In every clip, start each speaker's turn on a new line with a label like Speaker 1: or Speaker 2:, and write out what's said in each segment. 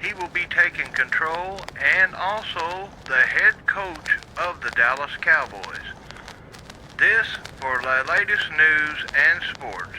Speaker 1: He will be taking control and also the head coach of the Dallas Cowboys. This for the latest news and sports.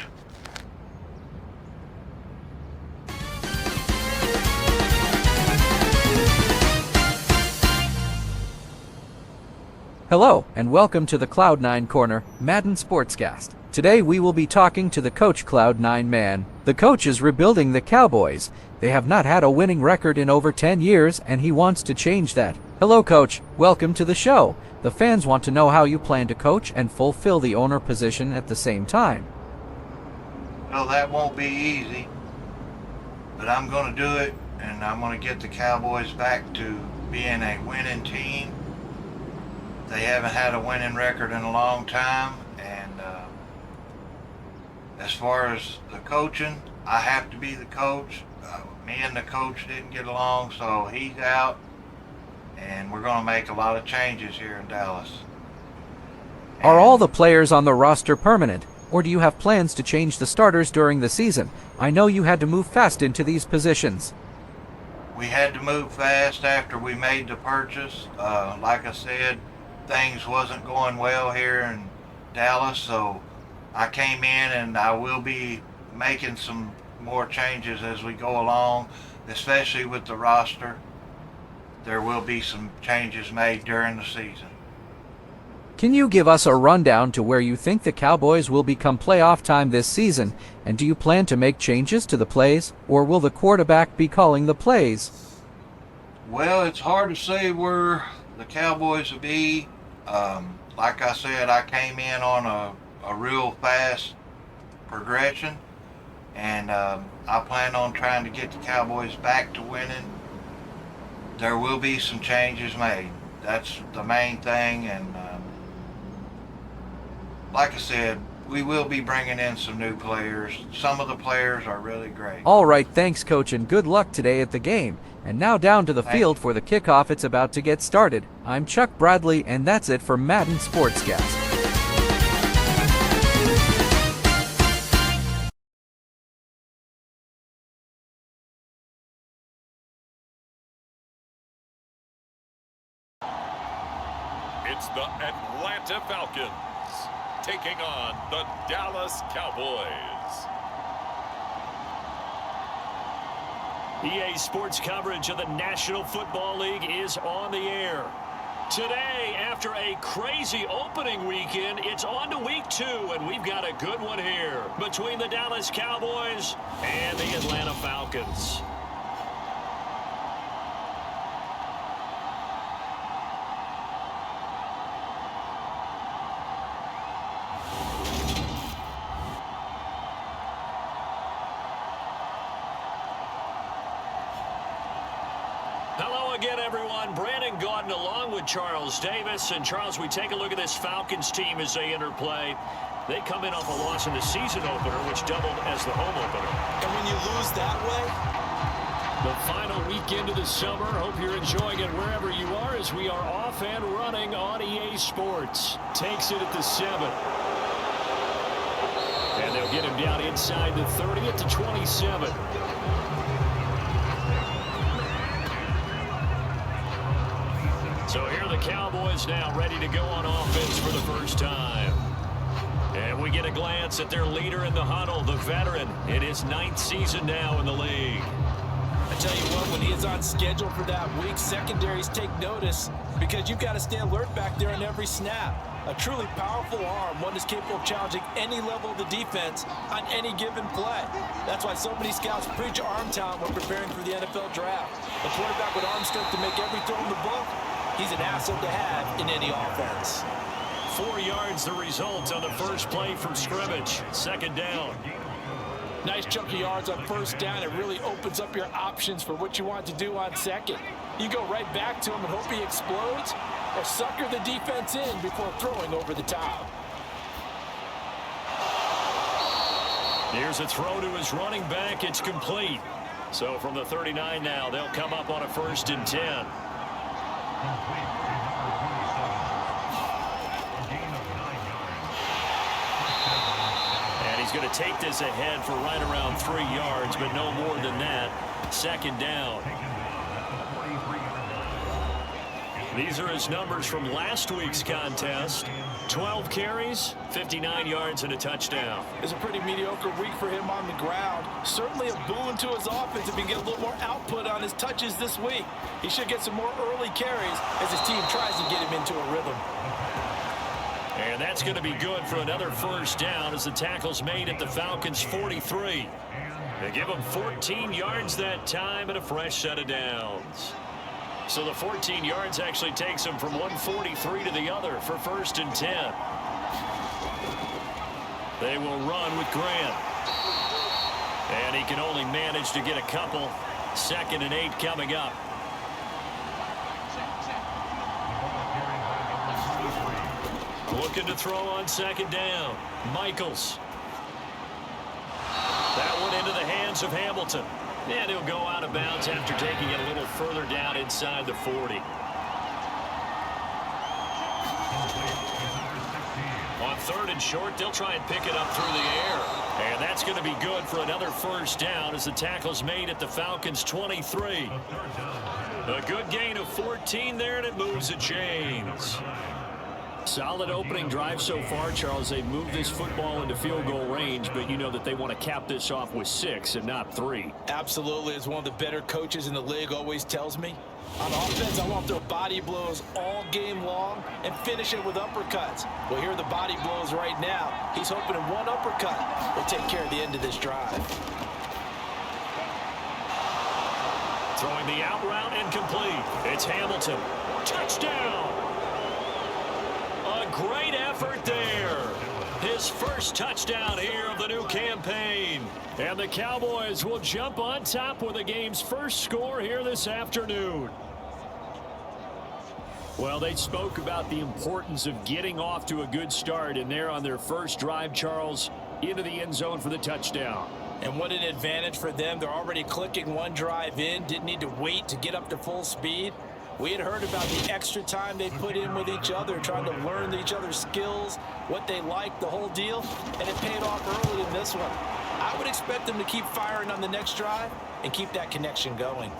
Speaker 2: Hello, and welcome to the Cloud9 Corner Madden Sportscast. Today we will be talking to the coach Cloud9 man. The coach is rebuilding the Cowboys. They have not had a winning record in over 10 years, and he wants to change that. Hello, coach. Welcome to the show. The fans want to know how you plan to coach and fulfill the owner position at the same time.
Speaker 1: Well, that won't be easy, but I'm going to do it, and I'm going to get the Cowboys back to being a winning team. They haven't had a winning record in a long time, and as far as the coaching, I have to be the coach. Me and the coach didn't get along, so he's out, and we're going to make a lot of changes here in Dallas.
Speaker 2: Are all the players on the roster permanent, or do you have plans to change the starters during the season? I know you had to move fast into these positions.
Speaker 1: We had to move fast after we made the purchase. Like I said, things wasn't going well here in Dallas, so I came in, and I will be making some more changes as we go along, especially with the roster. There will be some changes made during the season.
Speaker 2: Can you give us a rundown to where you think the Cowboys will become playoff time this season, and do you plan to make changes to the plays, or will the quarterback be calling the plays?
Speaker 1: Well, it's hard to say where the Cowboys will be. Like I said, I came in on a real fast progression, and I plan on trying to get the Cowboys back to winning. There will be some changes made. That's the main thing, and like I said, we will be bringing in some new players. Some of the players are really great.
Speaker 2: All right, thanks, coach, and good luck today at the game. And now down to the field for the kickoff. It's about to get started. I'm Chuck Bradley, and that's it for Madden Sportscast.
Speaker 3: It's the Atlanta Falcons taking on the Dallas Cowboys.
Speaker 4: EA Sports coverage of the National Football League is on the air. Today, after a crazy opening weekend, it's on to week 2, and we've got a good one here between the Dallas Cowboys and the Atlanta Falcons. Hello again, everyone. Brandon Gaudin along with Charles Davis. And Charles, we take a look at this Falcons team as they enter play. They come in off a loss in the season opener, which doubled as the home opener.
Speaker 5: And when you lose that way,
Speaker 4: the final weekend of the summer. Hope you're enjoying it wherever you are as we are off and running on EA Sports. Takes it at the 7. And they'll get him down inside the 30 at the 27. So here are the Cowboys now ready to go on offense for the first time. And we get a glance at their leader in the huddle, the veteran, in his 9th season now in the league.
Speaker 5: I tell you what, when he is on schedule for that week, secondaries take notice because you've got to stay alert back there on every snap. A truly powerful arm, one is capable of challenging any level of the defense on any given play. That's why so many scouts preach arm talent when preparing for the NFL draft. A quarterback with arm strength to make every throw in the book, he's an asset to have in any offense.
Speaker 4: 4 yards the result on the first play from scrimmage. Second down.
Speaker 5: Nice chunk of yards on first down. It really opens up your options for what you want to do on second. You go right back to him and hope he explodes, or sucker the defense in before throwing over the top.
Speaker 4: Here's a throw to his running back. It's complete. So from the 39 now, they'll come up on a 1st and 10. And he's going to take this ahead for right around 3 yards, but no more than that. Second down. These are his numbers from last week's contest. 12 carries, 59 yards, and a touchdown.
Speaker 5: It's a pretty mediocre week for him on the ground. Certainly a boon to his offense if he can get a little more output on his touches this week. He should get some more early carries as his team tries to get him into a rhythm.
Speaker 4: And that's going to be good for another first down as the tackle's made at the Falcons' 43. They give him 14 yards that time and a fresh set of downs. So the 14 yards actually takes him from 143 to the other for 1st and 10. They will run with Grant. And he can only manage to get a couple. 2nd and 8 coming up. Looking to throw on 2nd down. Michaels. That one into the hands of Hamilton. And he'll go out of bounds after taking it a little further down inside the 40. On 3rd and short, they'll try and pick it up through the air. And that's going to be good for another first down as the tackle's made at the Falcons' 23. A good gain of 14 there, and it moves the chains. Solid opening drive so far, Charles. They've moved this football into field goal range, but you know that they want to cap this off with 6 and not 3.
Speaker 5: Absolutely. As one of the better coaches in the league always tells me, on offense, I want to throw body blows all game long and finish it with uppercuts. Well, here are the body blows right now. He's hoping in one uppercut will take care of the end of this drive.
Speaker 4: Throwing the out route and complete. It's Hamilton. Touchdown! Great effort there. His first touchdown here of the new campaign. And the Cowboys will jump on top with the game's first score here this afternoon. Well, they spoke about the importance of getting off to a good start, and they're on their first drive, Charles, into the end zone for the touchdown.
Speaker 5: And what an advantage for them. They're already clicking one drive in, didn't need to wait to get up to full speed. We had heard about the extra time they put in with each other, trying to learn each other's skills, what they like, the whole deal, and it paid off early in this one. I would expect them to keep firing on the next drive and keep that connection going.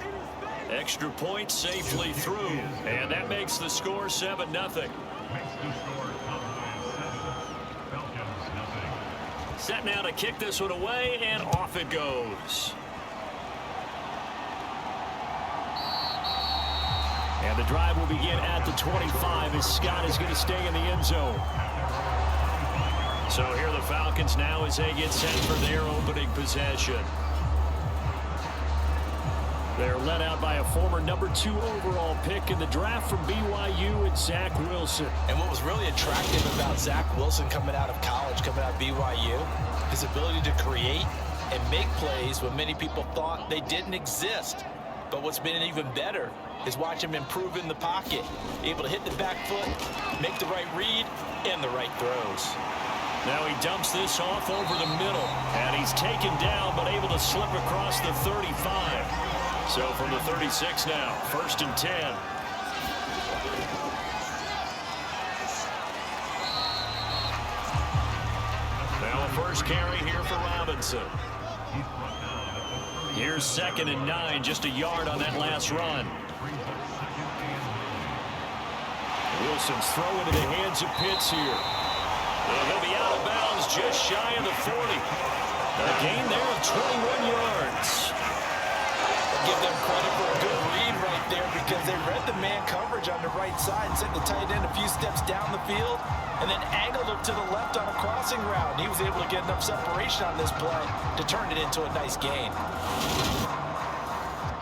Speaker 4: Extra point safely through, and that makes the score 7-0. Set now to kick this one away, and off it goes. And the drive will begin at the 25 as Scott is going to stay in the end zone. So here are the Falcons now as they get set for their opening possession. They're led out by a former #2 overall pick in the draft from BYU, and Zach Wilson.
Speaker 5: And what was really attractive about Zach Wilson coming out of college, coming out of BYU, his ability to create and make plays when many people thought they didn't exist. But what's been even better is watch him improve in the pocket, able to hit the back foot, make the right read, and the right throws.
Speaker 4: Now he dumps this off over the middle, and he's taken down but able to slip across the 35. So from the 36 now, 1st and 10. Now a first carry here for Robinson. Here's 2nd and 9, just a yard on that last run. Wilson's throw into the hands of Pitts here. And he'll be out of bounds just shy of the 40. A gain there of 21 yards.
Speaker 5: Give them credit for a good read right there because they read the man coverage on the right side and sent the tight end a few steps down the field and then angled him to the left on a crossing route. He was able to get enough separation on this play to turn it into a nice gain.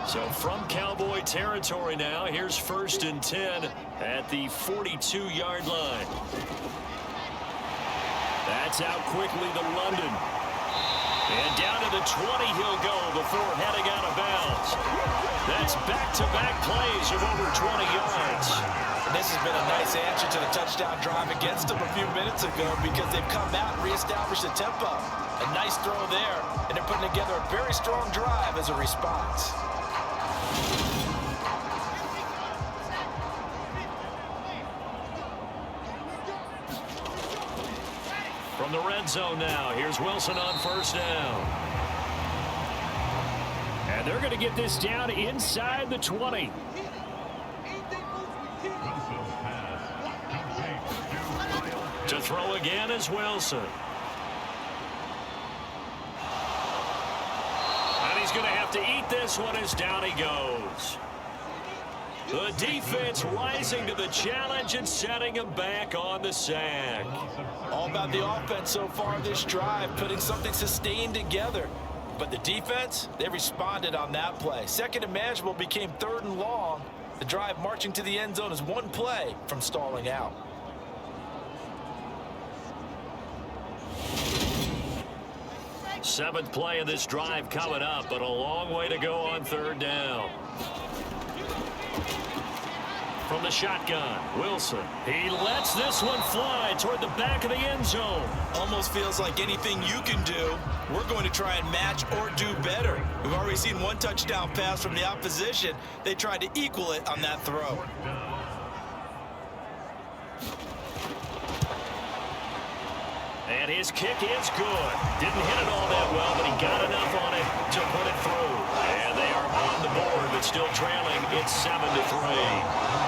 Speaker 4: So from Cowboy territory now, here's 1st and 10 at the 42-yard line. That's out quickly to London. And down to the 20 he'll go before heading out of bounds. That's back-to-back plays of over 20 yards.
Speaker 5: This has been a nice answer to the touchdown drive against them a few minutes ago because they've come out and reestablished the tempo. A nice throw there, and they're putting together a very strong drive as a response.
Speaker 4: From the red zone now, here's Wilson on 1st down. And they're going to get this down inside the 20. To throw again is Wilson. And he's going to have to eat this one as down he goes. The defense rising to the challenge and setting him back on the sack.
Speaker 5: All about the offense so far this drive, putting something sustained together. But the defense, they responded on that play. Second and manageable became 3rd and long. The drive marching to the end zone is one play from stalling out.
Speaker 4: Seventh play of this drive coming up, but a long way to go on 3rd down. From the shotgun, Wilson. He lets this one fly toward the back of the end zone.
Speaker 5: Almost feels like anything you can do, we're going to try and match or do better. We've already seen one touchdown pass from the opposition. They tried to equal it on that throw.
Speaker 4: And his kick is good. Didn't hit it all that well, but he got enough on it to put it through. And they are on the board, but still trailing. It's 7-3.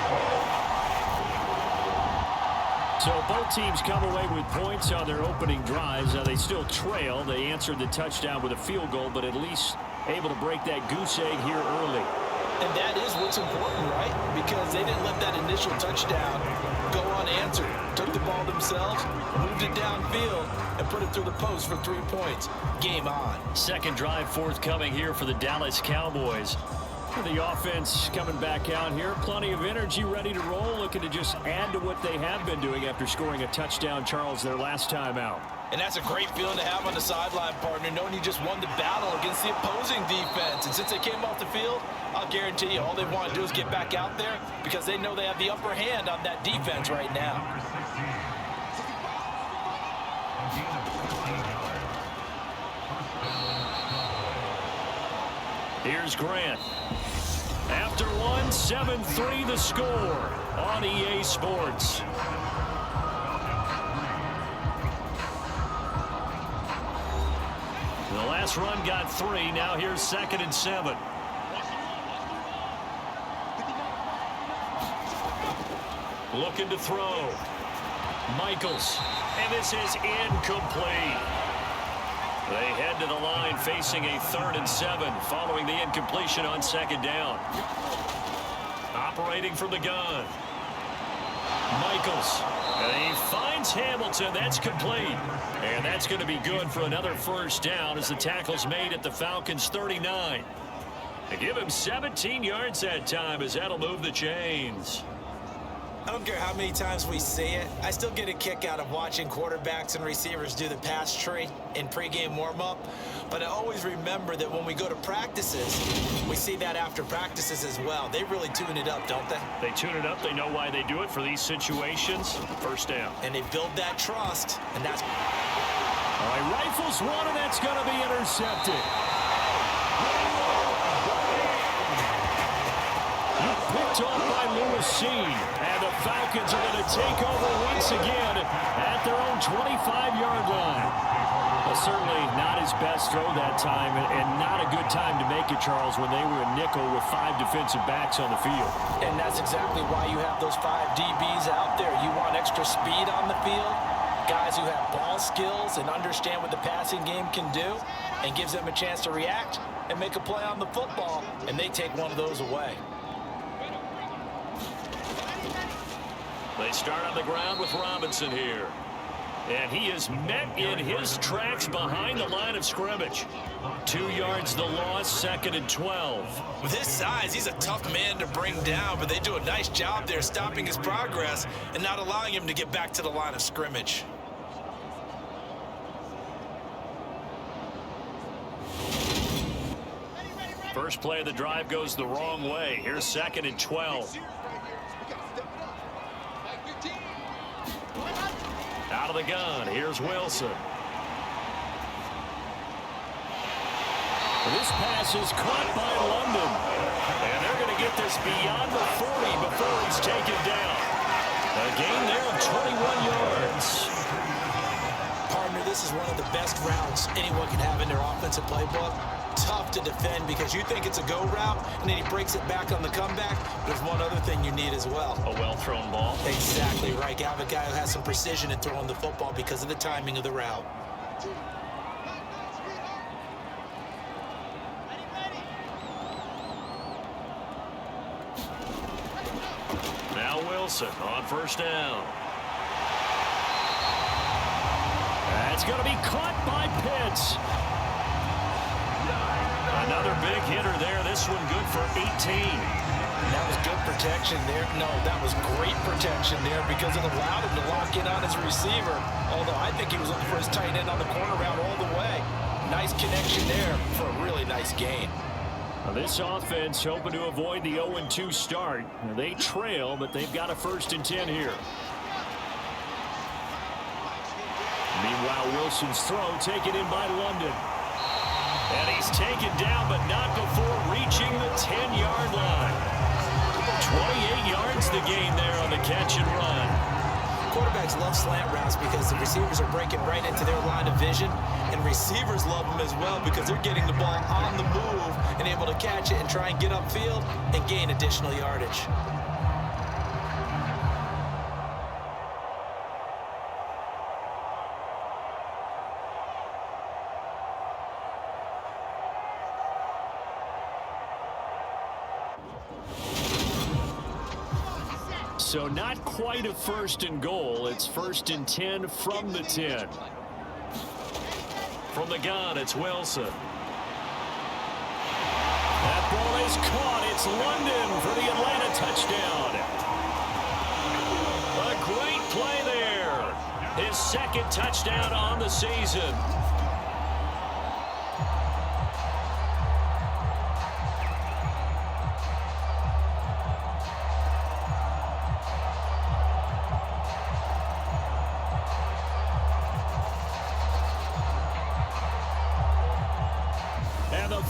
Speaker 4: So both teams come away with points on their opening drives. Now they still trail. They answered the touchdown with a field goal, but at least able to break that goose egg here early.
Speaker 5: And that is what's important, right? Because they didn't let that initial touchdown go unanswered. Took the ball themselves, moved it downfield, and put it through the post for 3 points. Game on.
Speaker 4: Second drive forthcoming here for the Dallas Cowboys. The offense coming back out here. Plenty of energy, ready to roll, looking to just add to what they have been doing after scoring a touchdown, Charles, their last time out.
Speaker 5: And that's a great feeling to have on the sideline, partner, knowing you just won the battle against the opposing defense. And since they came off the field, I'll guarantee you all they want to do is get back out there because they know they have the upper hand on that defense right now.
Speaker 4: Here's Grant. After one, 7-3 the score on EA Sports. The last run got 3. Now here's 2nd and 7. Looking to throw. Michaels. And this is incomplete. They head to the line facing a 3rd and 7 following the incompletion on 2nd down. Operating from the gun. Michaels. And he finds Hamilton. That's complete. And that's going to be good for another 1st down as the tackle's made at the Falcons' 39. They give him 17 yards that time as that'll move the chains.
Speaker 5: I don't care how many times we see it. I still get a kick out of watching quarterbacks and receivers do the pass tree in pregame warm-up. But I always remember that when we go to practices, we see that after practices as well. They really tune it up, don't they?
Speaker 4: They tune it up. They know why they do it for these situations. 1st down.
Speaker 5: And they build that trust, and that's...
Speaker 4: All right, rifles one, and that's going to be intercepted. Picked off by Lewis Seen. And the Falcons are going to take over once again at their own 25-yard line. Well, certainly not his best throw that time, and not a good time to make it, Charles, when they were in nickel with 5 defensive backs on the field.
Speaker 5: And that's exactly why you have those 5 DBs out there. You want extra speed on the field, guys who have ball skills and understand what the passing game can do, and gives them a chance to react and make a play on the football, and they take one of those away.
Speaker 4: They start on the ground with Robinson here. And he is met in his tracks behind the line of scrimmage. 2 yards the loss, 2nd and 12.
Speaker 5: With his size, he's a tough man to bring down, but they do a nice job there stopping his progress and not allowing him to get back to the line of scrimmage.
Speaker 4: First play of the drive goes the wrong way. Here's 2nd and 12. Out of the gun, here's Wilson. This pass is caught by London. And they're going to get this beyond the 40 before he's taken down. A gain there of 21 yards.
Speaker 5: Partner, this is one of the best routes anyone can have in their offensive playbook. tough to defend because you think it's a go route, and then he breaks it back on the comeback. There's one other thing you need as well.
Speaker 4: A well-thrown ball.
Speaker 5: Exactly right. You have a guy who has some precision in throwing the football because of the timing of the route.
Speaker 4: Now Wilson on first down. That's going to be caught by Pitts. Another big hitter there. This one good for 18.
Speaker 5: That was good protection there. No, that was great protection there because it allowed him to lock in on his receiver. Although I think he was looking for his tight end on the corner route all the way. Nice connection there for a really nice gain.
Speaker 4: Now this offense hoping to avoid the 0-2 start. Now they trail, but they've got a 1st and 10 here. Meanwhile, Wilson's throw taken in by London. And he's taken down, but not before reaching the 10-yard line. 28 yards the gain there on the catch and run.
Speaker 5: Quarterbacks love slant routes because the receivers are breaking right into their line of vision, and receivers love them as well because they're getting the ball on the move and able to catch it and try and get upfield and gain additional yardage.
Speaker 4: So not quite a 1st and goal. It's 1st and 10 from the 10. From the gun, it's Wilson. That ball is caught. It's London for the Atlanta touchdown. A great play there. His 2nd touchdown on the season.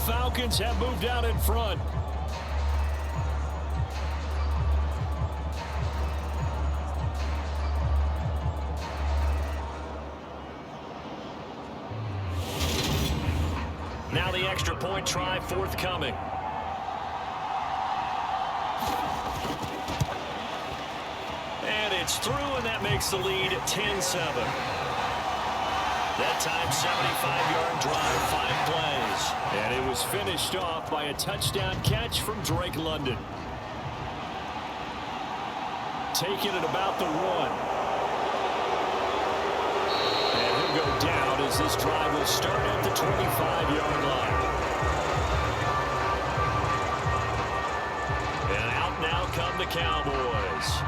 Speaker 4: Falcons have moved out in front. Now the extra point try forthcoming. And it's through, and that makes the lead 10-7. That time, 75-yard drive, 5 plays. And it was finished off by a touchdown catch from Drake London. Taking it about the 1. And he'll go down as this drive will start at the 25-yard line. And out now come the Cowboys.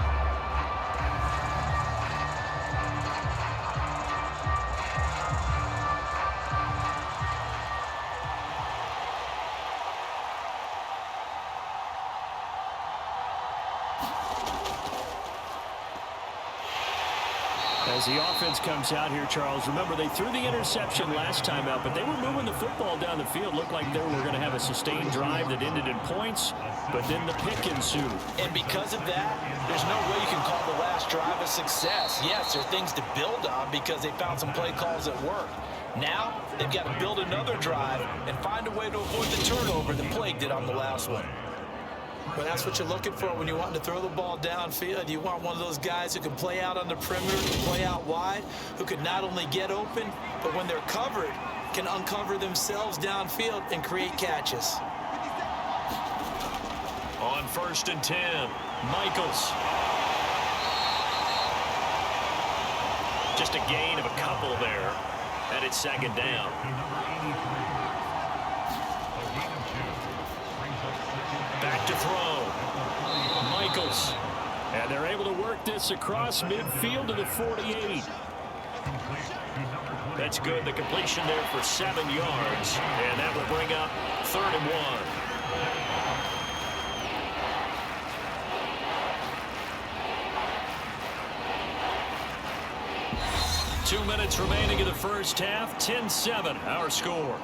Speaker 4: As the offense comes out here, Charles, remember they threw the interception last time out, but they were moving the football down the field. Looked like they were going to have a sustained drive that ended in points, but then the pick ensued.
Speaker 5: And because of that, there's no way you can call the last drive a success. Yes, there are things to build on because they found some play calls that work. Now, they've got to build another drive and find a way to avoid the turnover that plagued it on the last one. But that's what you're looking for when you want to throw the ball downfield. You want one of those guys who can play out on the perimeter, can play out wide, who can not only get open, but when they're covered, can uncover themselves downfield and create catches.
Speaker 4: On 1st and 10, Michaels. Just a gain of a couple there, and it's 2nd down. Back to throw. Michaels. And they're able to work this across midfield to the 48. That's good. The completion there for 7 yards. And that will bring up 3rd and 1. 2 minutes remaining in the first half. 10-7, our score.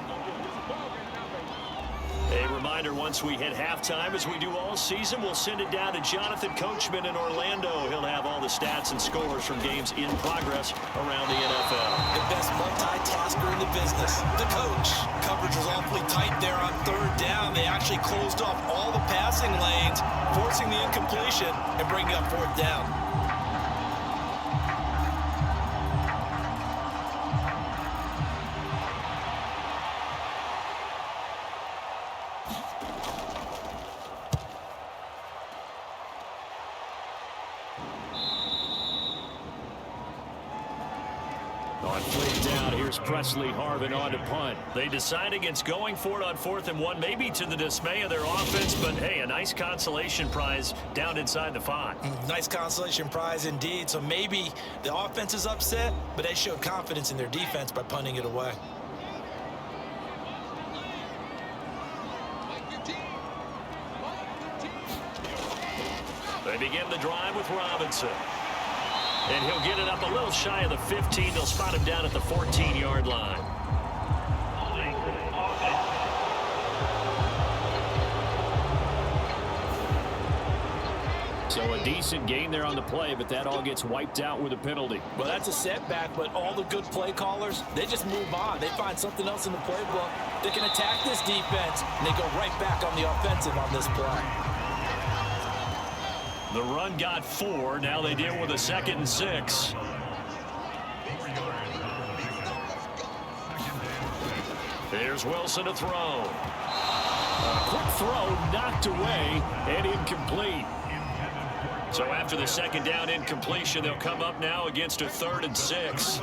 Speaker 4: A reminder once once we hit halftime, as we do all season, we'll send it down to Jonathan Coachman in Orlando. He'll have all the stats and scores from games in progress around the NFL.
Speaker 5: The best multitasker in the business, the coach. Coverage was awfully tight there on third down. They actually closed off all the passing lanes, forcing the incompletion and bringing up fourth down.
Speaker 4: On fleet down, here's Presley Harvin on to punt. They decide against going for it on 4th and 1, maybe to the dismay of their offense, but hey, a nice consolation prize down inside the 5.
Speaker 5: Nice consolation prize indeed. So maybe the offense is upset, but they showed confidence in their defense by punting it away.
Speaker 4: They begin the drive with Robinson. And he'll get it up a little shy of the 15. They'll spot him down at the 14-yard line. So a decent gain there on the play, but that all gets wiped out with a penalty.
Speaker 5: Well, that's a setback, but all the good play callers, they just move on. They find something else in the playbook. They can attack this defense, and they go right back on the offensive on this play.
Speaker 4: The run got 4. Now they deal with a 2nd and 6. Here's Wilson to throw. A quick throw knocked away and incomplete. So after the 2nd down incompletion, they'll come up now against a 3rd and 6.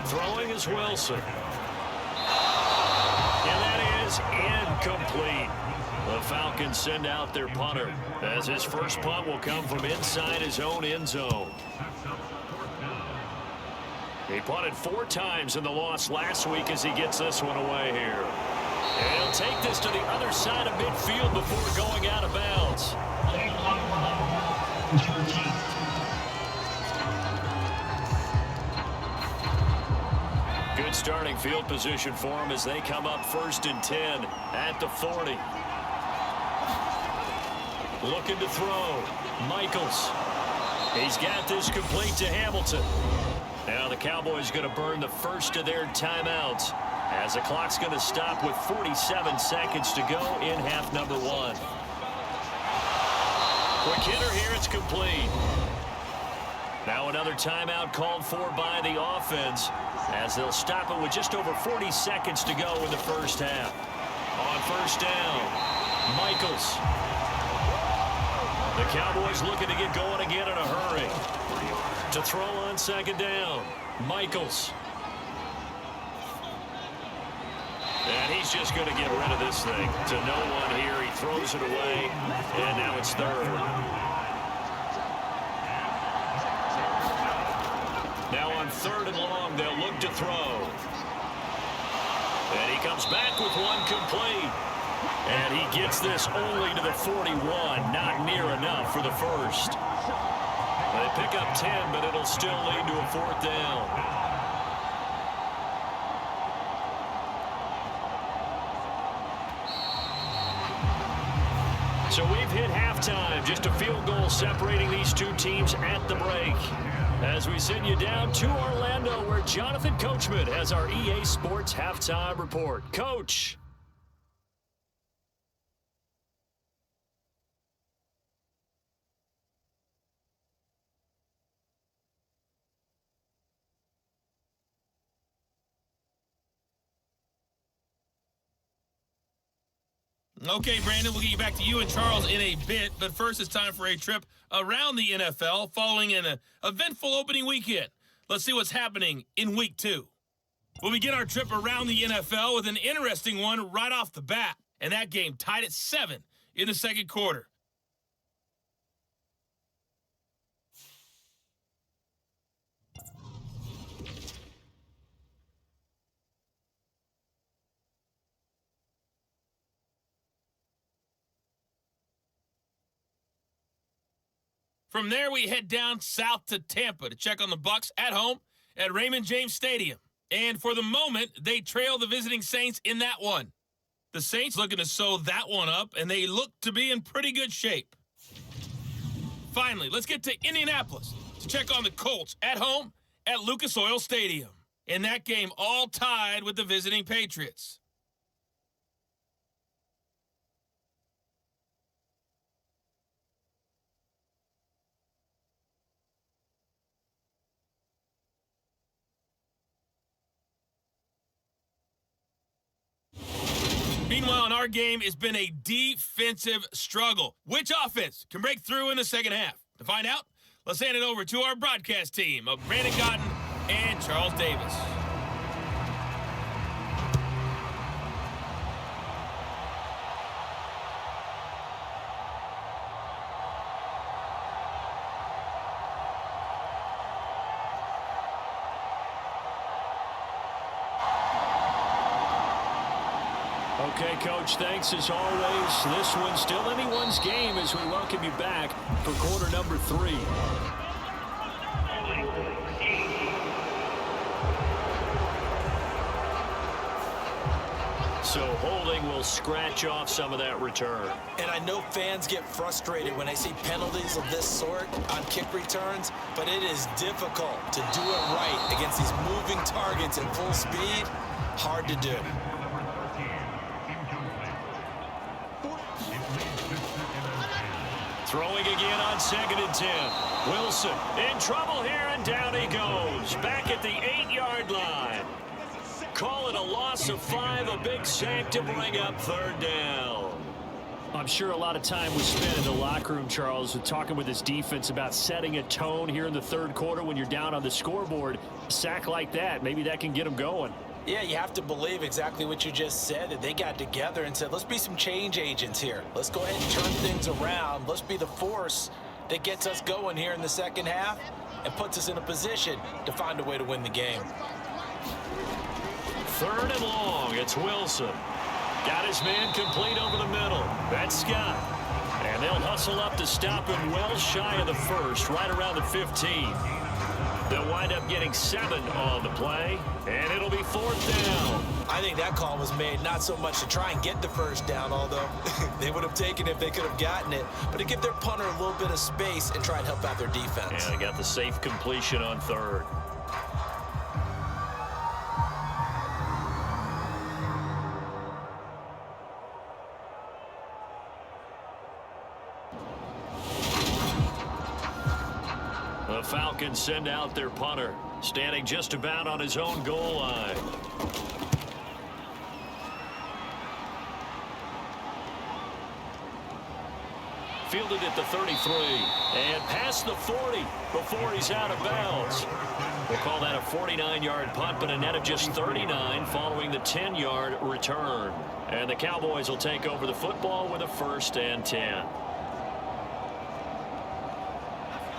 Speaker 4: Throwing is Wilson. And that is incomplete. The Falcons send out their punter, as his first punt will come from inside his own end zone. He punted 4 times in the loss last week as he gets this one away here. And he'll take this to the other side of midfield before going out of bounds. Good starting field position for him as they come up 1st and 10 at the 40. Looking to throw. Michaels. He's got this complete to Hamilton. Now the Cowboys going to burn the first of their timeouts as the clock's going to stop with 47 seconds to go in half number 1. Quick hitter here. It's complete. Now another timeout called for by the offense as they'll stop it with just over 40 seconds to go in the first half. On 1st down, Michaels. The Cowboys looking to get going again in a hurry. To throw on 2nd down, Michaels. And he's just going to get rid of this thing to no one here. He throws it away, and now it's 3rd. Now on 3rd and long, they'll look to throw. And he comes back with one complete. And he gets this only to the 41, not near enough for the first. They pick up 10, but it'll still lead to a 4th down. So we've hit halftime, just a field goal separating these two teams at the break. As we send you down to Orlando, where Jonathan Coachman has our EA Sports halftime report. Coach.
Speaker 6: Okay, Brandon, we'll get you back to you and Charles in a bit, but first it's time for a trip around the NFL following an eventful opening weekend. Let's see what's happening in Week 2. We'll begin our trip around the NFL with an interesting one right off the bat, and that game tied at 7 in the 2nd quarter. From there, we head down south to Tampa to check on the Bucs at home at Raymond James Stadium. And for the moment, they trail the visiting Saints in that one. The Saints looking to sew that one up, and they look to be in pretty good shape. Finally, let's get to Indianapolis to check on the Colts at home at Lucas Oil Stadium. In that game, all tied with the visiting Patriots. Meanwhile, in our game, it's been a defensive struggle. Which offense can break through in the second half? To find out, let's hand it over to our broadcast team of Brandon Cotton and Charles Davis.
Speaker 4: Okay, Coach, thanks as always. This one's still anyone's game as we welcome you back for quarter number 3. So holding will scratch off some of that return.
Speaker 5: And I know fans get frustrated when they see penalties of this sort on kick returns, but it is difficult to do it right against these moving targets at full speed. Hard to do.
Speaker 4: Throwing again on 2nd and 10. Wilson in trouble here, and down he goes. Back at the 8-yard line. Call it a loss of 5, a big sack to bring up 3rd down. I'm sure a lot of time was spent in the locker room, Charles, with talking with his defense about setting a tone here in the 3rd quarter when you're down on the scoreboard. A sack like that, maybe that can get them going.
Speaker 5: Yeah, you have to believe exactly what you just said, that they got together and said, let's be some change agents here. Let's go ahead and turn things around. Let's be the force that gets us going here in the second half and puts us in a position to find a way to win the game.
Speaker 4: 3rd and long, it's Wilson. Got his man complete over the middle. That's Scott. And they'll hustle up to stop him well shy of the 1st, right around the 15. They'll wind up getting 7 on the play, and it'll be 4th down.
Speaker 5: I think that call was made not so much to try and get the 1st down, although they would have taken it if they could have gotten it, but to give their punter a little bit of space and try and help out their defense.
Speaker 4: And they got the safe completion on 3rd. The Falcons send out their punter, standing just about on his own goal line. Fielded at the 33 and past the 40 before he's out of bounds. We'll call that a 49-yard punt, but a net of just 39 following the 10-yard return. And the Cowboys will take over the football with a 1st and 10.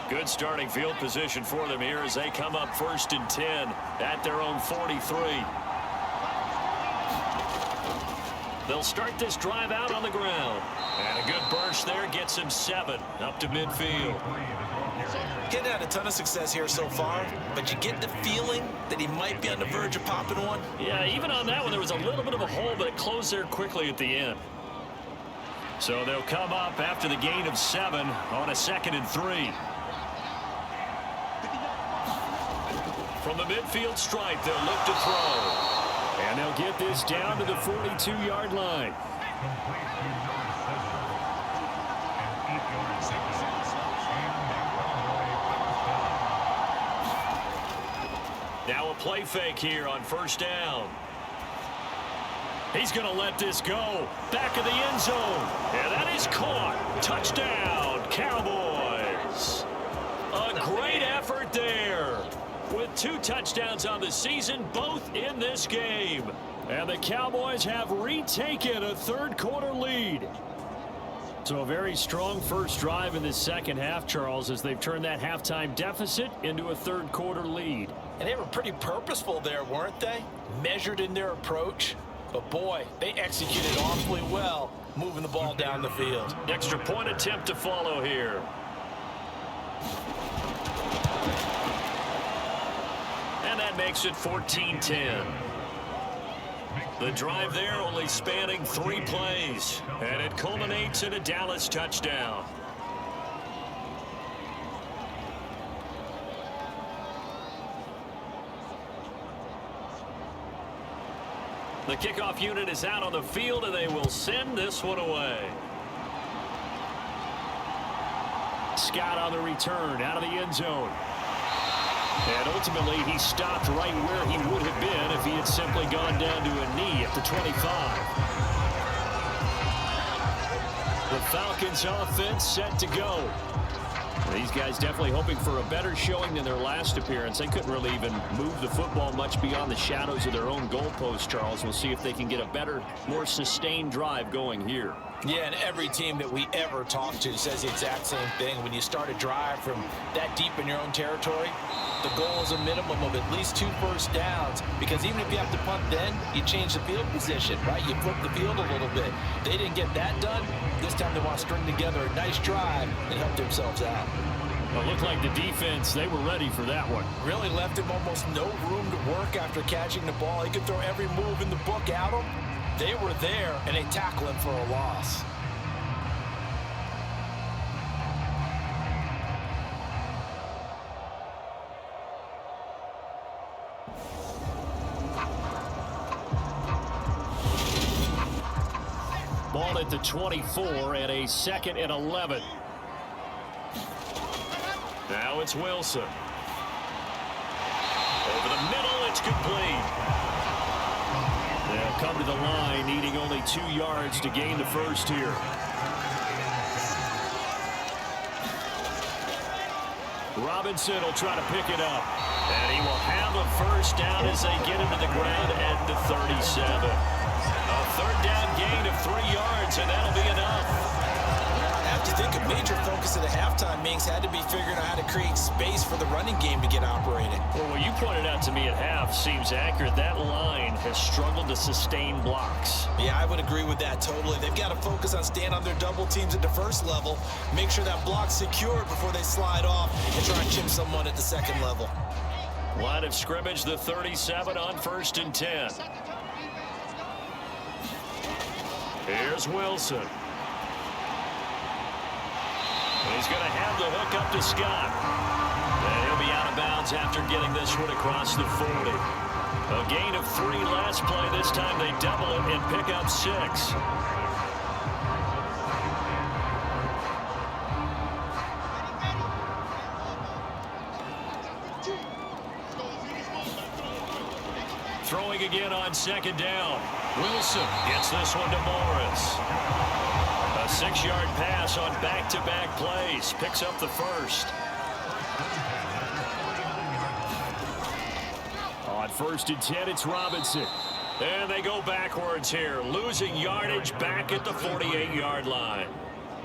Speaker 4: Good starting field position for them here as they come up 1st and 10 at their own 43. They'll start this drive out on the ground. And a good burst there gets him 7 up to midfield.
Speaker 5: Getting had a ton of success here so far, but you get the feeling that he might be on the verge of popping one.
Speaker 4: Yeah, even on that one, there was a little bit of a hole, but it closed there quickly at the end. So they'll come up after the gain of 7 on a 2nd and 3. From the midfield stripe, they'll look to throw. And they'll get this down to the 42-yard line. Now a play fake here on 1st down. He's going to let this go. Back of the end zone. And that is caught. Touchdown, Cowboys. A great effort there. With 2 touchdowns on the season, both in this game. And the Cowboys have retaken a 3rd quarter lead. So a very strong first drive in this second half, Charles, as they've turned that halftime deficit into a 3rd quarter lead.
Speaker 5: And they were pretty purposeful there, weren't they? Measured in their approach. But boy, they executed awfully well, moving the ball down the field.
Speaker 4: Extra point attempt to follow here. And that makes it 14-10. The drive there only spanning 3 plays, and it culminates in a Dallas touchdown. The kickoff unit is out on the field, and they will send this one away. Scott on the return out of the end zone. And ultimately, he stopped right where he would have been if he had simply gone down to a knee at the 25. The Falcons offense set to go. These guys definitely hoping for a better showing than their last appearance. They couldn't really even move the football much beyond the shadows of their own goalpost, Charles. We'll see if they can get a better, more sustained drive going here.
Speaker 5: Yeah, and every team that we ever talk to says the exact same thing. When you start a drive from that deep in your own territory, the goal is a minimum of at least 2 first downs, because even if you have to punt then, you change the field position, right? You flip the field a little bit. They didn't get that done. This time they want to string together a nice drive and help themselves out.
Speaker 4: Well, it looked like the defense, they were ready for that one.
Speaker 5: Really left him almost no room to work after catching the ball. He could throw every move in the book at him. They were there, and they tackle him for a loss.
Speaker 4: Ball at the 24 and a 2nd and 11. Now it's Wilson. Over the middle, it's complete. They'll come to the line, needing only 2 yards to gain the first here. Robinson will try to pick it up. And he will have a first down as they get into the ground at the 37. A 3rd down gain of 3 yards, and that'll be enough.
Speaker 5: I have to think a major focus of the halftime meetings had to be figuring out how to create space for the running game to get operating.
Speaker 4: Well, what you pointed out to me at half seems accurate. That line has struggled to sustain blocks.
Speaker 5: Yeah, I would agree with that totally. They've got to focus on staying on their double teams at the first level, make sure that block's secured before they slide off and try and chip someone at the second level.
Speaker 4: Line of scrimmage, the 37 on 1st and 10. Here's Wilson. He's going to have the hook up to Scott. And he'll be out of bounds after getting this one across the 40. A gain of 3 last play. This time they double it and pick up 6. Throwing again on 2nd down. Wilson gets this one to Morris. A 6-yard pass on back-to-back plays. Picks up the first. On 1st and 10, it's Robinson. And they go backwards here. Losing yardage back at the 48-yard line.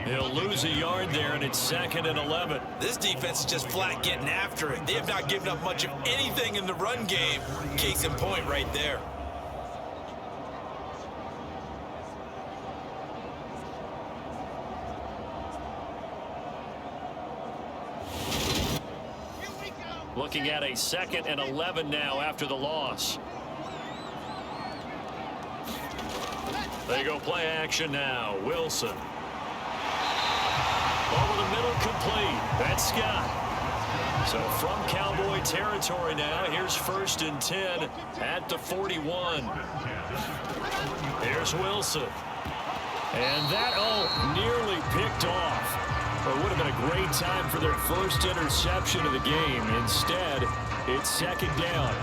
Speaker 4: He'll lose a yard there, and it's 2nd and 11.
Speaker 5: This defense is just flat getting after it. They have not given up much of anything in the run game. Case in point right there.
Speaker 4: Looking at a 2nd and 11 now after the loss. They go play action now. Wilson. Over the middle, complete. That's Scott. So from Cowboy territory now, here's 1st and 10 at the 41. Here's Wilson. And that, nearly picked off. It would have been a great time for their first interception of the game. Instead, it's 2nd down.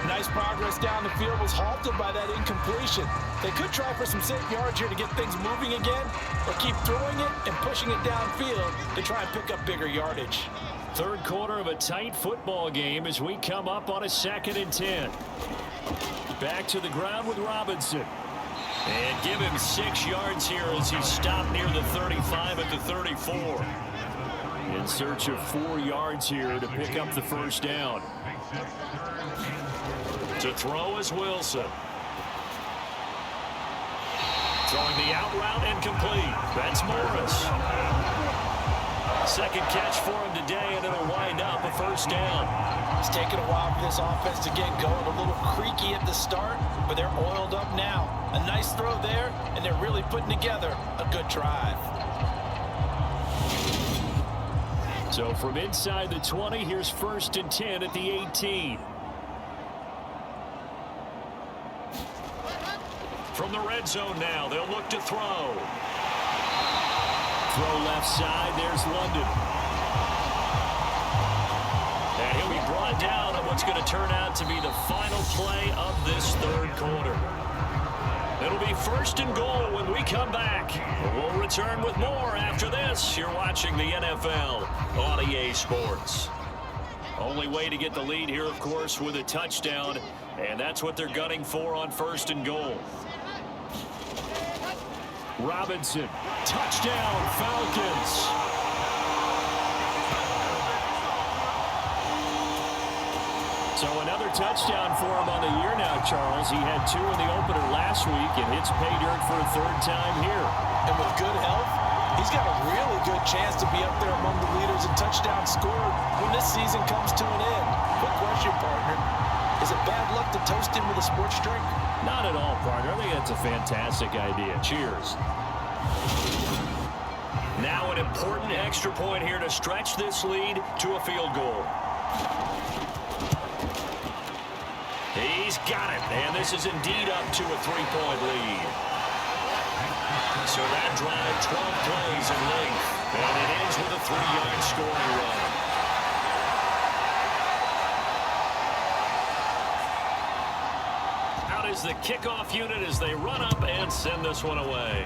Speaker 5: Nice progress down the field was halted by that incompletion. They could try for some safe yards here to get things moving again, or keep throwing it and pushing it downfield to try and pick up bigger yardage.
Speaker 4: 3rd quarter of a tight football game as we come up on a 2nd and 10. Back to the ground with Robinson. And give him 6 yards here as he stopped near the 35 at the 34. In search of 4 yards here to pick up the first down. To throw is Wilson. Throwing the out route and complete. That's Morris. Second catch for him today, and it'll wind up a first down.
Speaker 5: It's taken a while for this offense to get going. A little creaky at the start, but they're oiled up now. A nice throw there, and they're really putting together a good drive.
Speaker 4: So from inside the 20, here's 1st and 10 at the 18. From the red zone now, they'll look to throw. Throw left side, there's London. And he'll be brought down on what's going to turn out to be the final play of this third quarter. It'll be 1st and goal when we come back. We'll return with more after this. You're watching the NFL on EA Sports. Only way to get the lead here, of course, with a touchdown. And that's what they're gunning for on 1st and goal. Robinson, touchdown, Falcons. So another touchdown for him on the year now, Charles. He had 2 in the opener last week, and hits pay dirt for a 3rd time here.
Speaker 5: And with good health, he's got a really good chance to be up there among the leaders in touchdowns scored when this season comes to an end. Quick question, partner. Is it bad luck to toast him with a sports drink?
Speaker 4: Not at all, partner. I think that's a fantastic idea. Cheers. Now an important extra point here to stretch this lead to a field goal. He's got it, and this is indeed up to a 3-point lead. So that drive, 12 plays in length, and it ends with a 3-yard scoring run. Out is the kickoff unit as they run up and send this one away.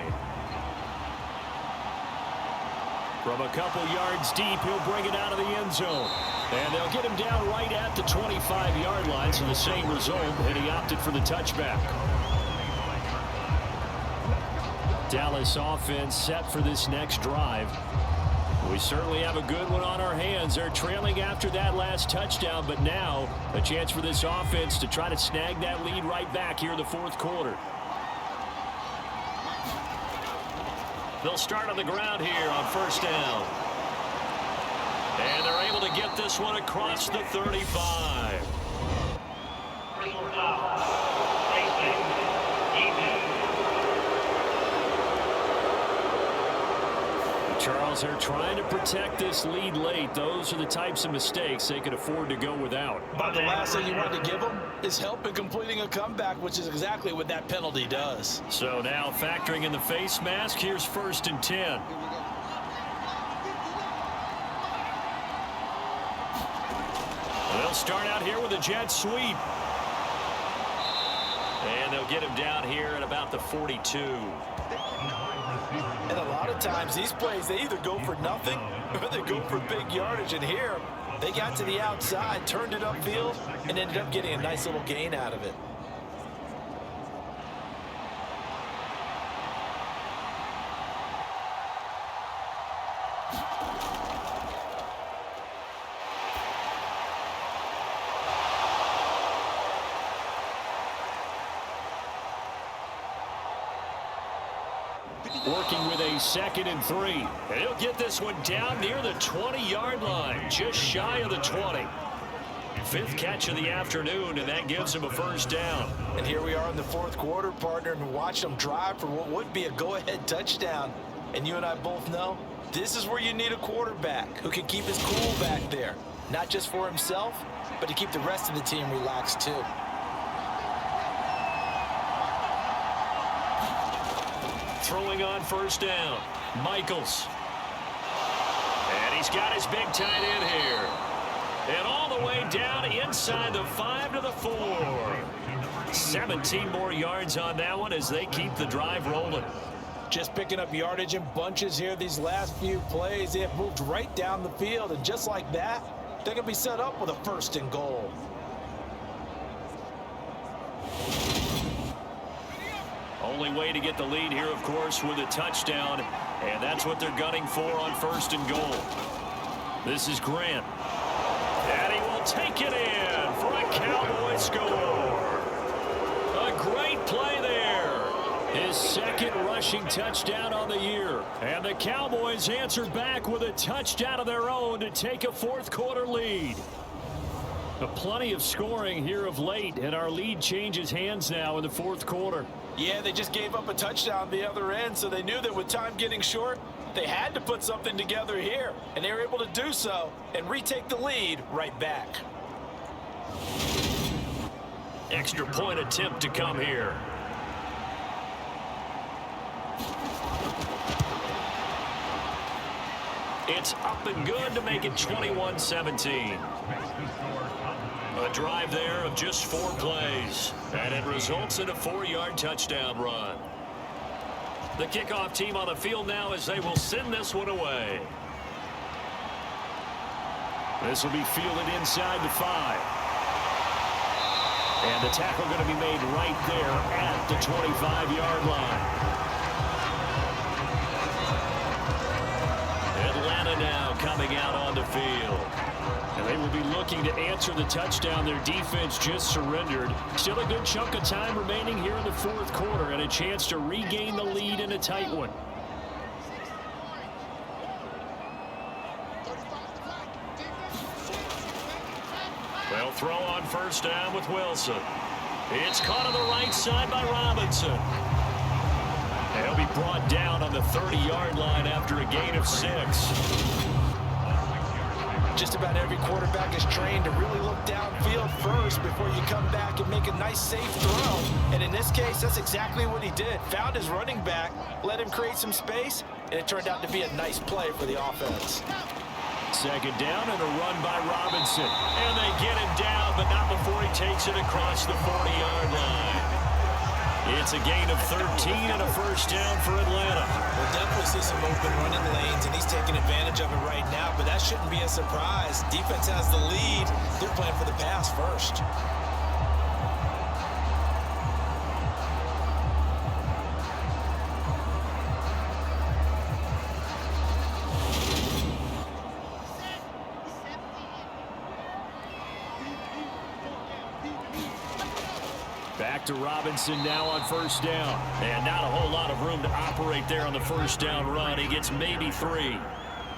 Speaker 4: From a couple yards deep, he'll bring it out of the end zone. And they'll get him down right at the 25-yard line, so the same result, and he opted for the touchback. Dallas offense set for this next drive. We certainly have a good one on our hands. They're trailing after that last touchdown, but now a chance for this offense to try to snag that lead right back here in the 4th quarter. They'll start on the ground here on 1st down. And they're able to get this one across the 35. Charles, they're trying to protect this lead late. Those are the types of mistakes they could afford to go without.
Speaker 5: But the last thing you want to give them is help in completing a comeback, which is exactly what that penalty does.
Speaker 4: So now factoring in the face mask, here's 1st and 10. They'll start out here with a jet sweep. And they'll get him down here at about the 42.
Speaker 5: And a lot of times these plays, they either go for nothing or they go for big yardage. And here, they got to the outside, turned it upfield, and ended up getting a nice little gain out of it.
Speaker 4: Working with a 2nd and 3. And he'll get this one down near the 20-yard line, just shy of the 20. 5th catch of the afternoon, and that gives him a 1st down.
Speaker 5: And here we are in the 4th quarter, partner, and watch them drive for what would be a go-ahead touchdown. And you and I both know this is where you need a quarterback who can keep his cool back there. Not just for himself, but to keep the rest of the team relaxed too.
Speaker 4: Throwing on 1st down, Michaels. And he's got his big tight end here. And all the way down inside the 5 to the 4. 17 more yards on that one as they keep the drive rolling.
Speaker 5: Just picking up yardage in bunches here these last few plays. They have moved right down the field, and just like that, they're going to be set up with a 1st and goal.
Speaker 4: Only way to get the lead here, of course, with a touchdown, and that's what they're gunning for on 1st and goal. This is Grant, and he will take it in for a Cowboy score. A great play there, His second rushing touchdown on the year. And the Cowboys answer back with a touchdown of their own to take a fourth-quarter lead. Plenty of scoring here of late, and our lead changes hands now in the fourth quarter.
Speaker 5: Yeah, they just gave up a touchdown the other end, so they knew that with time getting short, they had to put something together here, and they were able to do so and retake the lead right back.
Speaker 4: Extra point attempt to come here. It's up and good to make it 21-17. A drive there of just 4 plays, and it results in a 4-yard touchdown run. The kickoff team on the field now as they will send this one away. This will be fielded inside the 5. And the tackle going to be made right there at the 25-yard line. Atlanta now coming out on the field. And they will be looking to answer the touchdown their defense just surrendered. Still a good chunk of time remaining here in the fourth quarter and a chance to regain the lead in a tight one. They'll throw on first down with Wilson. It's caught on the right side by Robinson. He'll be brought down on the 30-yard line after a gain of 6.
Speaker 5: Just about every quarterback is trained to really look downfield first before you come back and make a nice safe throw. And in this case, that's exactly what he did. Found his running back, let him create some space, and it turned out to be a nice play for the offense.
Speaker 4: Second down and a run by Robinson. And they get him down, but not before he takes it across the 40-yard line. It's a gain of 13 and a first down for Atlanta.
Speaker 5: We'll definitely see some open running lanes, and he's taking advantage of it right now, but that shouldn't be a surprise. Defense has the lead. They're playing for the pass first.
Speaker 4: Back to Robinson now on first down. And not a whole lot of room to operate there on the first down run. He gets maybe 3.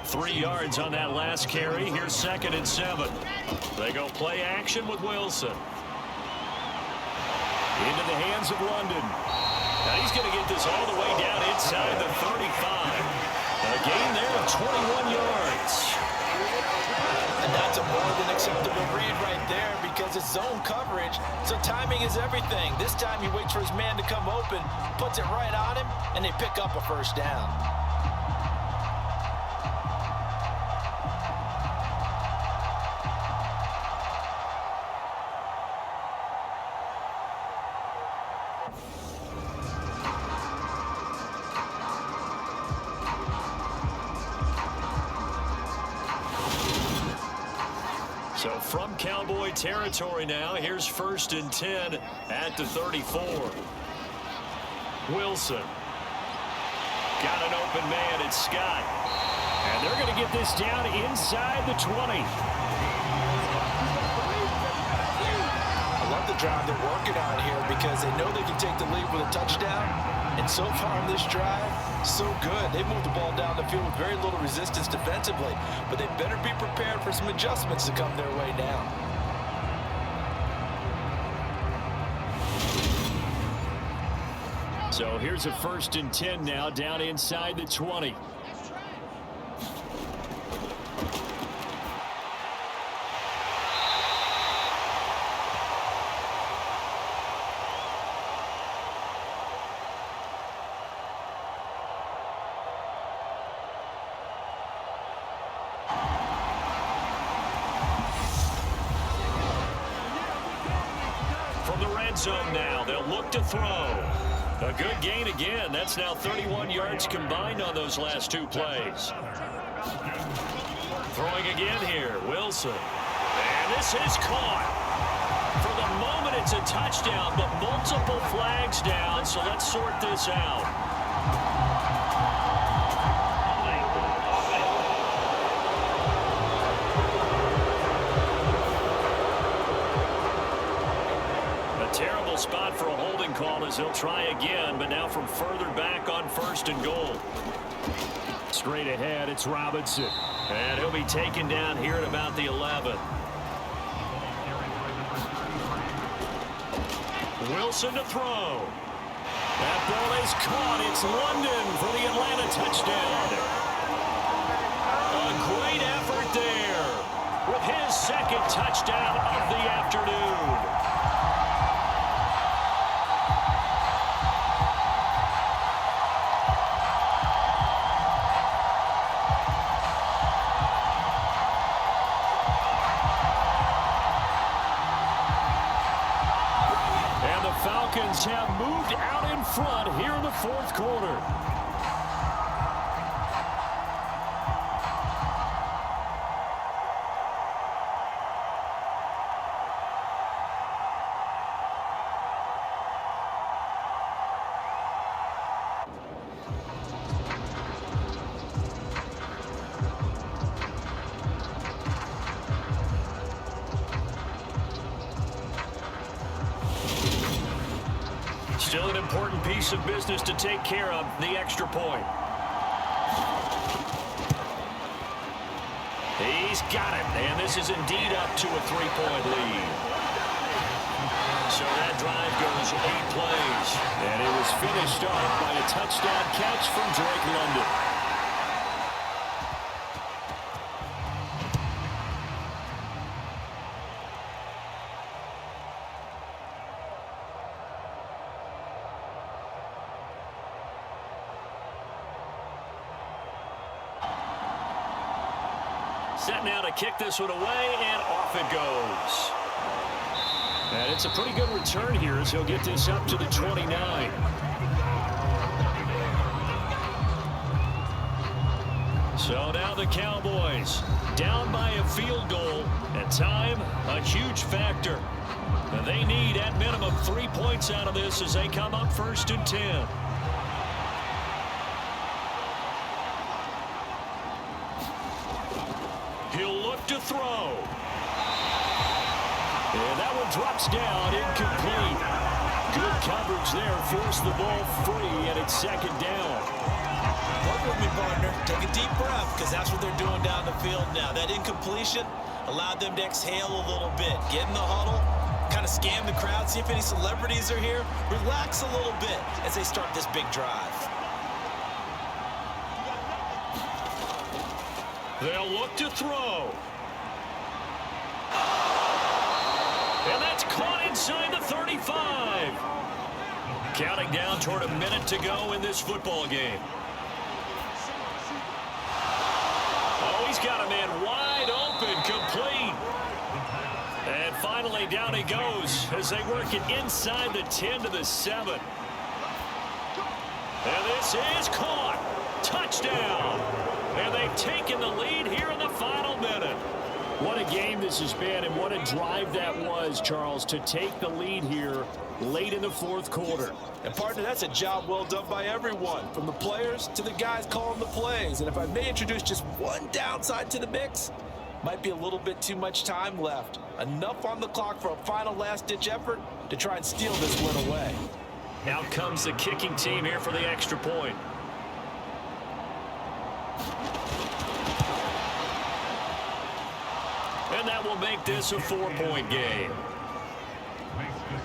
Speaker 4: 3 yards on that last carry. Here's 2nd and 7. They go play action with Wilson. Into the hands of London. Now he's going to get this all the way down inside the 35. A gain there of 21 yards.
Speaker 5: And that's a more than acceptable read right there because it's zone coverage, so timing is everything. This time he waits for his man to come open, puts it right on him, and they pick up a first down.
Speaker 4: So from Cowboy territory now, here's 1st and 10 at the 34. Wilson. Got an open man, it's Scott. And they're going to get this down inside the 20.
Speaker 5: I love the drive they're working on here because they know they can take the lead with a touchdown. And so far on this drive, so good. They moved the ball down the field with very little resistance defensively, but they better be prepared for some adjustments to come their way now.
Speaker 4: So here's a 1st and 10 now down inside the 20. Zone now. They'll look to throw. A good gain again. That's now 31 yards combined on those last 2 plays. Throwing again here. Wilson. And this is caught. For the moment, it's a touchdown, but multiple flags down, so let's sort this out. Spot for a holding holding call as he'll try again, but now from further back on 1st and goal. Straight ahead, it's Robinson. And he'll be taken down here at about the 11. Wilson to throw. That ball is caught. It's London for the Atlanta touchdown. A great effort there with his 2nd touchdown of the afternoon. Falcons have moved out in front here in the 4th quarter. Still an important piece of business to take care of, the extra point. He's got it, and this is indeed up to a 3-point lead. So that drive goes 8 plays, and it was finished off by a touchdown catch from Drake London. Set now to kick this one away, and off it goes. And it's a pretty good return here as he'll get this up to the 29. So now the Cowboys down by a field goal, and time a huge factor. And they need at minimum 3 points out of this as they come up 1st and 10. He'll look to throw. And that one drops down, incomplete. Good coverage there, forced the ball free, and it's 2nd down.
Speaker 5: Work with me, partner. Take a deep breath, because that's what they're doing down the field now. That incompletion allowed them to exhale a little bit. Get in the huddle, kind of scan the crowd, see if any celebrities are here. Relax a little bit as they start this big drive.
Speaker 4: They'll look to throw. And that's caught inside the 35. Counting down toward a minute to go in this football game. Oh, he's got a man wide open, complete. And finally down he goes as they work it inside the 10 to the 7. And this is caught. Touchdown. And they've taken the lead here in the final minute. What a game this has been, and what a drive that was, Charles, to take the lead here late in the 4th quarter.
Speaker 5: And, partner, that's a job well done by everyone, from the players to the guys calling the plays. And if I may introduce just one downside to the mix, might be a little bit too much time left. Enough on the clock for a final last-ditch effort to try and steal this win away.
Speaker 4: Out comes the kicking team here for the extra point. And that will make this a 4-point game.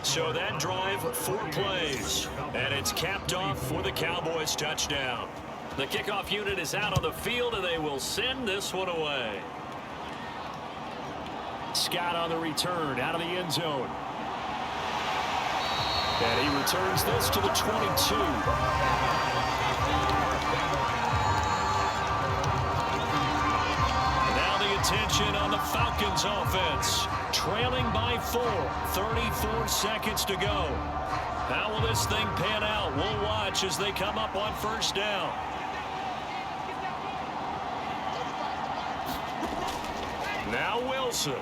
Speaker 4: So that drive, 4 plays. And it's capped off for the Cowboys touchdown. The kickoff unit is out on the field, and they will send this one away. Scott on the return, out of the end zone. And he returns this to the 22. Attention on the Falcons offense. Trailing by 4. 34 seconds to go. How will this thing pan out? We'll watch as they come up on 1st down. Now Wilson.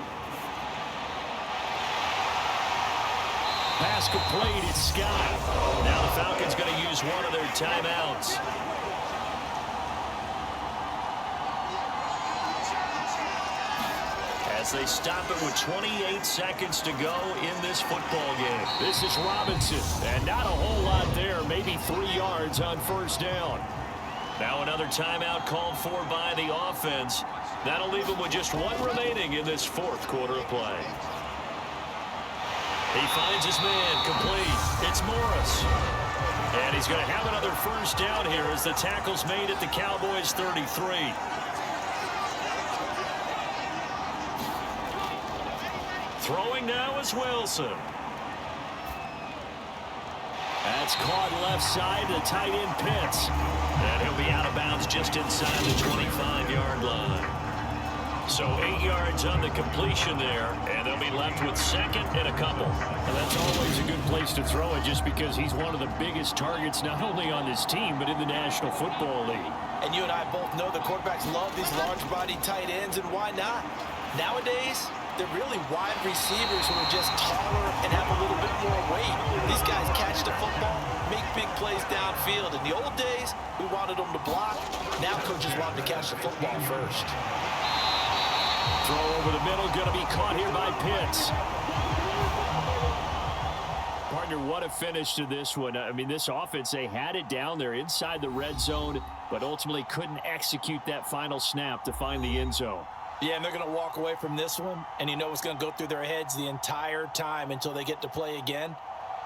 Speaker 4: Pass complete. It's Scott. Now the Falcons going to use one of their timeouts. As as they stop it with 28 seconds to go in this football game. This is Robinson, and not a whole lot there, maybe 3 yards on first down. Now another timeout called for by the offense. That'll leave him with just 1 remaining in this fourth quarter of play. He finds his man complete. It's Morris. And he's going to have another first down here as the tackle's made at the Cowboys 33. Throwing now is Wilson. That's caught left side to tight end Pitts. And he'll be out of bounds just inside the 25-yard line. So 8 yards on the completion there, and they'll be left with second and a couple.
Speaker 7: And that's always a good place to throw it just because he's one of the biggest targets not only on this team but in the National Football League.
Speaker 5: And you and I both know the quarterbacks love these large-body tight ends, and why not? Nowadays, they're really wide receivers who are just taller and have a little bit more weight. These guys catch the football, make big plays downfield. In the old days, we wanted them to block. Now coaches want them to catch the football first.
Speaker 7: Throw over the middle, going to be caught here by Pitts. Partner, what a finish to this one. I mean, this offense, they had it down there inside the red zone, but ultimately couldn't execute that final snap to find the end zone.
Speaker 5: Yeah, and they're going to walk away from this one, and you know what's going to go through their heads the entire time until they get to play again.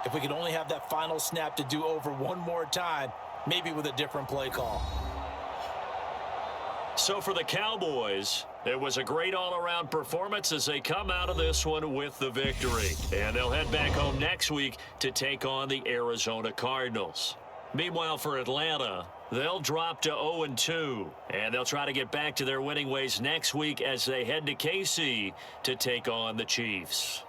Speaker 5: If we could only have that final snap to do over one more time, maybe with a different play call.
Speaker 4: So for the Cowboys, it was a great all-around performance as they come out of this one with the victory. And they'll head back home next week to take on the Arizona Cardinals. Meanwhile, for Atlanta, they'll drop to 0-2, and they'll try to get back to their winning ways next week as they head to KC to take on the Chiefs.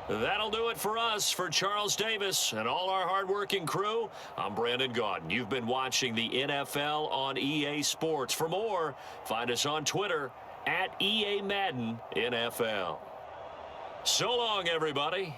Speaker 4: That'll do it for us. For Charles Davis and all our hardworking crew, I'm Brandon Gaudin. You've been watching the NFL on EA Sports. For more, find us on Twitter at EA Madden NFL. So long, everybody.